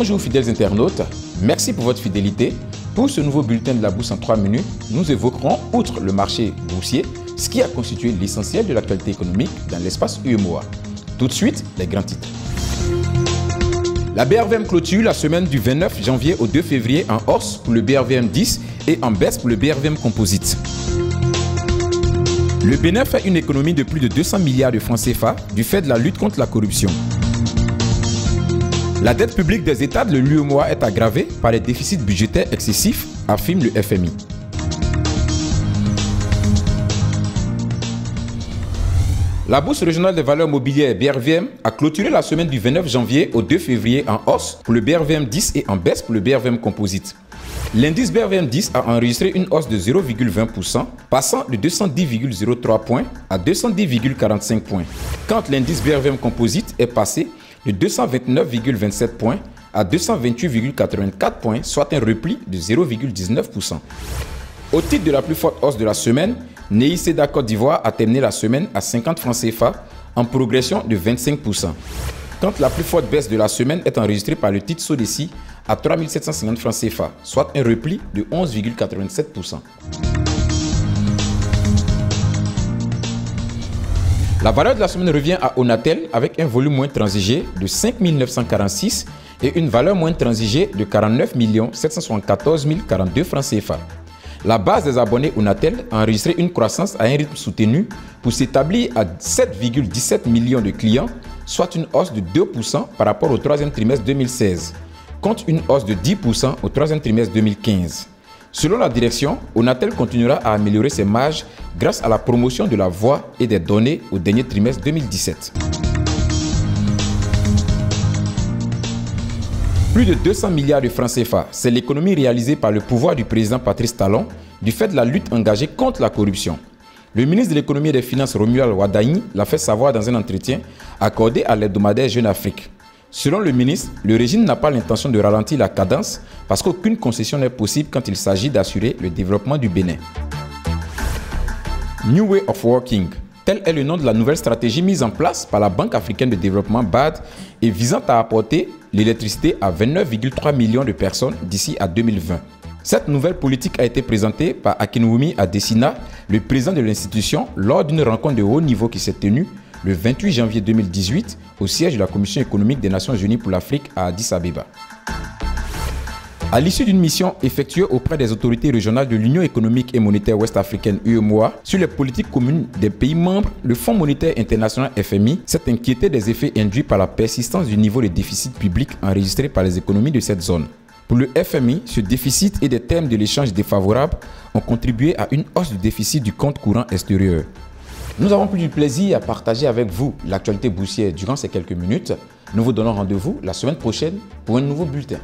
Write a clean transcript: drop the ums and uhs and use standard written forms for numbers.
Bonjour fidèles internautes, merci pour votre fidélité. Pour ce nouveau bulletin de la bourse en 3 minutes, nous évoquerons, outre le marché boursier, ce qui a constitué l'essentiel de l'actualité économique dans l'espace UEMOA. Tout de suite, les grands titres. La BRVM clôture la semaine du 29 janvier au 2 février en hausse pour le BRVM 10 et en baisse pour le BRVM Composite. Le Bénin fait une économie de plus de 200 milliards de francs CFA du fait de la lutte contre la corruption. La dette publique des États de l'UEMOA est aggravée par les déficits budgétaires excessifs, affirme le FMI. La Bourse régionale des valeurs mobilières BRVM a clôturé la semaine du 29 janvier au 2 février en hausse pour le BRVM 10 et en baisse pour le BRVM Composite. L'indice BRVM 10 a enregistré une hausse de 0,20%, passant de 210,03 points à 210,45 points, quand l'indice BRVM Composite est passé de 229,27 points à 228,84 points, soit un repli de 0,19%. Au titre de la plus forte hausse de la semaine, NEI-CEDA Côte d'Ivoire a terminé la semaine à 50 francs CFA en progression de 25%. Quand la plus forte baisse de la semaine est enregistrée par le titre Sodeci à 3750 francs CFA, soit un repli de 11,87%. La valeur de la semaine revient à Onatel avec un volume moins transigé de 5 946 et une valeur moins transigée de 49 774 042 francs CFA. La base des abonnés Onatel a enregistré une croissance à un rythme soutenu pour s'établir à 7,17 millions de clients, soit une hausse de 2% par rapport au troisième trimestre 2016, contre une hausse de 10% au troisième trimestre 2015. Selon la direction, Onatel continuera à améliorer ses marges grâce à la promotion de la voix et des données au dernier trimestre 2017. Plus de 200 milliards de francs CFA, c'est l'économie réalisée par le pouvoir du président Patrice Talon du fait de la lutte engagée contre la corruption. Le ministre de l'économie et des finances Romuald Wadani l'a fait savoir dans un entretien accordé à l'hebdomadaire Jeune Afrique. Selon le ministre, le régime n'a pas l'intention de ralentir la cadence parce qu'aucune concession n'est possible quand il s'agit d'assurer le développement du Bénin. New Way of Working, tel est le nom de la nouvelle stratégie mise en place par la Banque africaine de développement BAD et visant à apporter l'électricité à 29,3 millions de personnes d'ici à 2020. Cette nouvelle politique a été présentée par Akinwumi Adesina, le président de l'institution, lors d'une rencontre de haut niveau qui s'est tenue le 28 janvier 2018 au siège de la Commission économique des Nations Unies pour l'Afrique à Addis Abeba. À l'issue d'une mission effectuée auprès des autorités régionales de l'Union économique et monétaire ouest-africaine UEMOA sur les politiques communes des pays membres, le Fonds monétaire international FMI s'est inquiété des effets induits par la persistance du niveau de déficit public enregistré par les économies de cette zone. Pour le FMI, ce déficit et des termes de l'échange défavorables ont contribué à une hausse du déficit du compte courant extérieur. Nous avons pris du plaisir à partager avec vous l'actualité boursière durant ces quelques minutes. Nous vous donnons rendez-vous la semaine prochaine pour un nouveau bulletin.